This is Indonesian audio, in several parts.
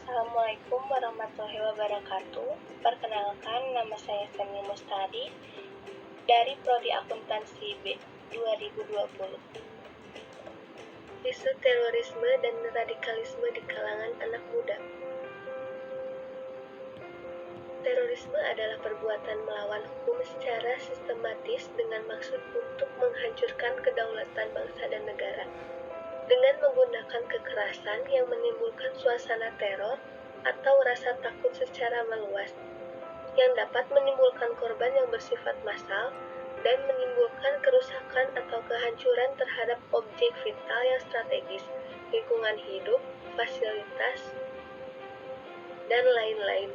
Assalamualaikum warahmatullahi wabarakatuh. Perkenalkan, nama saya Semi Mustadi dari Prodi Akuntansi B 2020. Isu terorisme dan radikalisme di kalangan anak muda. Terorisme adalah perbuatan melawan hukum secara sistematis dengan maksud untuk menghancurkan kedaulatan bangsa dan negara. Dengan menggunakan kekerasan yang menimbulkan suasana teror atau rasa takut secara meluas, yang dapat menimbulkan korban yang bersifat massal dan menimbulkan kerusakan atau kehancuran terhadap objek vital yang strategis, lingkungan hidup, fasilitas, dan lain-lain.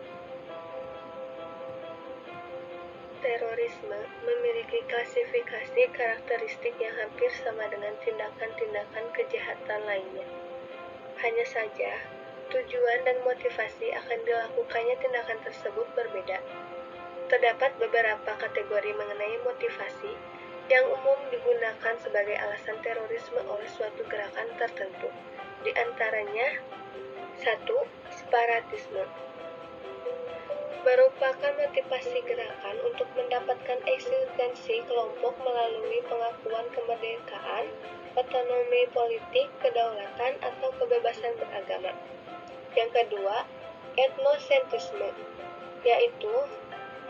Terorisme memiliki klasifikasi karakteristik yang hampir sama dengan tindakan-tindakan kejahatan lainnya. Hanya saja, tujuan dan motivasi akan dilakukannya tindakan tersebut berbeda. Terdapat beberapa kategori mengenai motivasi yang umum digunakan sebagai alasan terorisme oleh suatu gerakan tertentu. Di antaranya, 1. Separatisme merupakan motivasi gerakan untuk mendapatkan eksistensi kelompok melalui pengakuan kemerdekaan, otonomi politik, kedaulatan, atau kebebasan beragama. Yang kedua, etnosentrisme, yaitu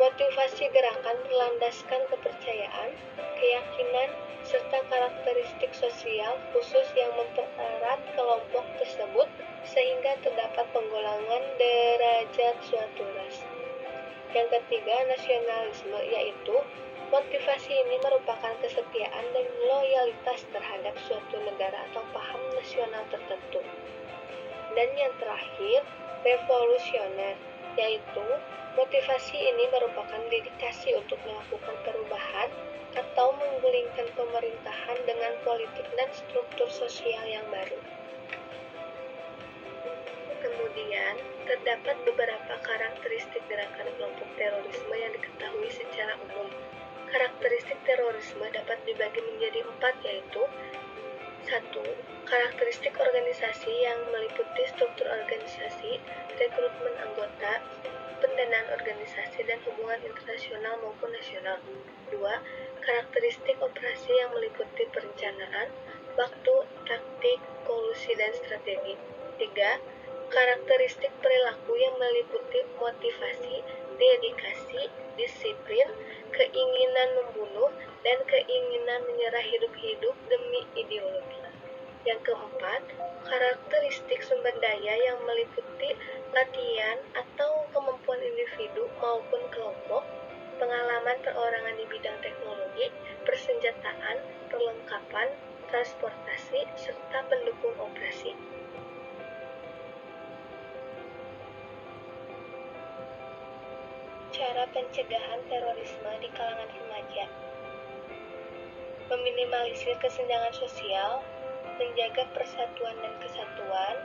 motivasi gerakan berlandaskan kepercayaan, keyakinan, serta karakteristik sosial khusus yang mempererat kelompok tersebut sehingga terdapat penggolongan derajat suatu ras. Yang ketiga, nasionalisme, yaitu motivasi ini merupakan kesetiaan dan loyalitas terhadap suatu negara atau paham nasional tertentu. Dan yang terakhir, revolusioner, yaitu motivasi ini merupakan dedikasi untuk melakukan perubahan atau menggulingkan pemerintahan dengan politik dan struktur sosial yang baru. Kemudian, terdapat beberapa karakteristik gerakan kelompok terorisme yang diketahui secara umum. Karakteristik terorisme dapat dibagi menjadi 4, yaitu 1. Karakteristik organisasi yang meliputi struktur organisasi, rekrutmen anggota, pendanaan organisasi, dan hubungan internasional maupun nasional. 2. Karakteristik operasi yang meliputi perencanaan, waktu, taktik, kolusi, dan strategi. 3. Karakteristik perilaku yang meliputi motivasi, dedikasi, disiplin, keinginan membunuh, dan keinginan menyerah hidup-hidup demi ideologi. Yang keempat, karakteristik sumber daya yang meliputi latihan atau kemampuan individu maupun kelompok, pengalaman perorangan di bidang teknologi, persenjataan, perlengkapan, transportasi, serta pendukung operasi. Cara pencegahan terorisme di kalangan remaja: meminimalisir kesenjangan sosial, menjaga persatuan dan kesatuan,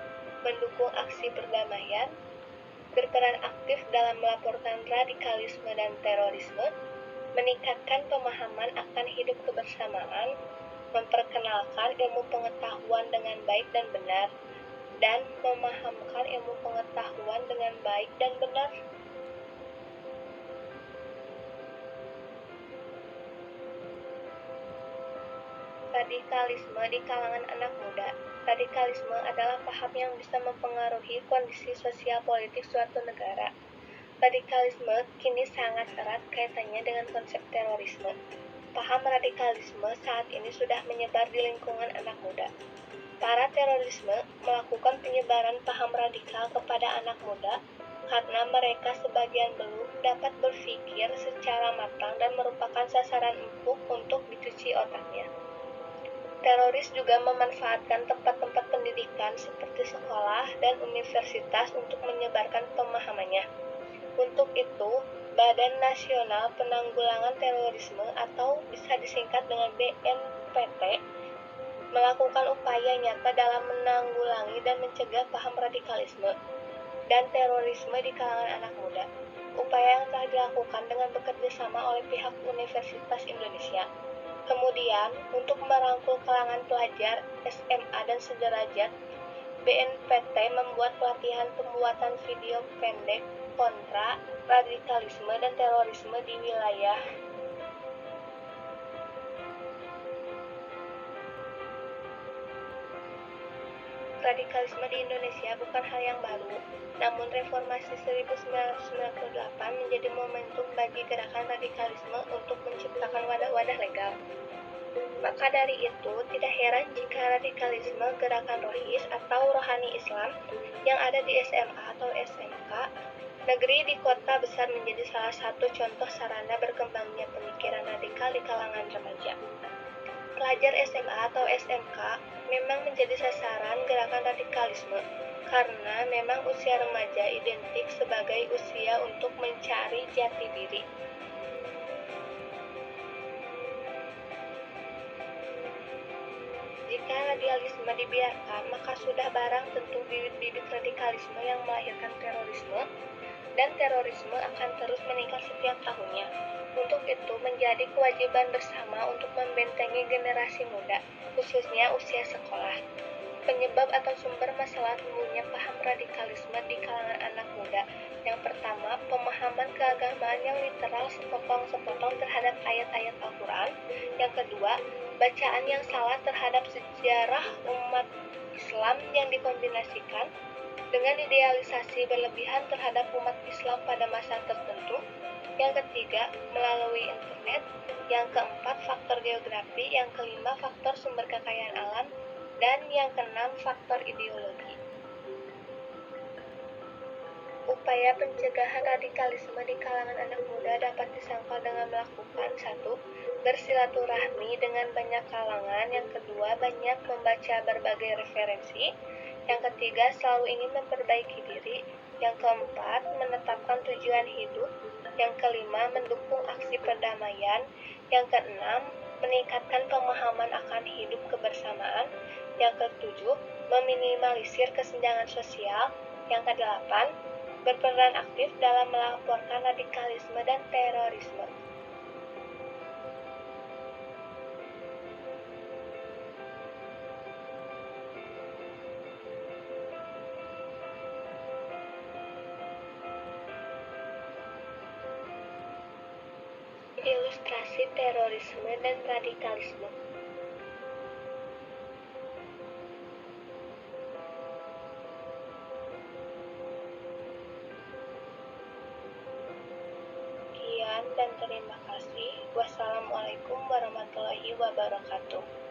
mendukung aksi perdamaian, berperan aktif dalam melaporkan radikalisme dan terorisme, meningkatkan pemahaman akan hidup kebersamaan, memperkenalkan ilmu pengetahuan dengan baik dan benar, dan memahamkan ilmu pengetahuan dengan baik dan benar. Radikalisme di kalangan anak muda. Radikalisme adalah paham yang bisa mempengaruhi kondisi sosial politik suatu negara. Radikalisme kini sangat erat kaitannya dengan konsep terorisme. Paham radikalisme saat ini sudah menyebar di lingkungan anak muda. Para terorisme melakukan penyebaran paham radikal kepada anak muda karena mereka sebagian belum dapat berpikir secara matang dan merupakan sasaran empuk untuk dicuci otaknya. Teroris juga memanfaatkan tempat-tempat pendidikan seperti sekolah dan universitas untuk menyebarkan pemahamannya. Untuk itu, Badan Nasional Penanggulangan Terorisme atau bisa disingkat dengan BNPT melakukan upaya nyata dalam menanggulangi dan mencegah paham radikalisme dan terorisme di kalangan anak muda. Upaya yang telah dilakukan dengan bekerja sama oleh pihak Universitas Indonesia. Kemudian, untuk merangkul kalangan pelajar SMA dan sederajat, BNPT membuat pelatihan pembuatan video pendek kontra radikalisme dan terorisme di wilayah. Radikalisme di Indonesia bukan hal yang baru, namun reformasi 1998 menjadi momentum bagi gerakan radikalisme untuk menciptakan wadah-wadah legal. Maka dari itu, tidak heran jika radikalisme gerakan rohis atau rohani Islam yang ada di SMA atau SMK negeri di kota besar menjadi salah satu contoh sarana berkembangnya pemikiran radikal di kalangan remaja. Pelajar SMA atau SMK memang menjadi sasaran gerakan radikalisme karena memang usia remaja identik sebagai usia untuk mencari jati diri. Jika radikalisme dibiarkan, maka sudah barang tentu bibit-bibit radikalisme yang melahirkan terorisme, dan terorisme akan terus meningkat setiap tahunnya. Untuk itu, menjadi kewajiban bersama untuk membentengi generasi muda, khususnya usia sekolah. Penyebab atau sumber masalah tumbuhnya paham radikalisme di kalangan anak muda. Yang pertama, pemahaman keagamaan yang literal sepotong-sepotong terhadap ayat-ayat Al-Quran. Yang kedua, bacaan yang salah terhadap sejarah umat Islam yang dikombinasikan dengan idealisasi berlebihan terhadap umat Islam pada masa tertentu. Yang ketiga, melalui internet. Yang keempat, faktor geografi. Yang kelima, faktor sumber kekayaan alam. Dan yang keenam, faktor ideologi. Upaya pencegahan radikalisme di kalangan anak muda dapat disangkal dengan melakukan 1. Bersilaturahmi dengan banyak kalangan. Yang kedua, banyak membaca berbagai referensi. Yang ketiga, selalu ingin memperbaiki diri. Yang keempat, menetapkan tujuan hidup. Yang kelima, mendukung aksi perdamaian. Yang keenam, meningkatkan pemahaman akan hidup kebersamaan. Yang ketujuh, meminimalisir kesenjangan sosial. Yang kedelapan, berperan aktif dalam melaporkan radikalisme dan terorisme. Ilustrasi terorisme dan radikalisme. Sekian dan terima kasih. Wassalamualaikum warahmatullahi wabarakatuh.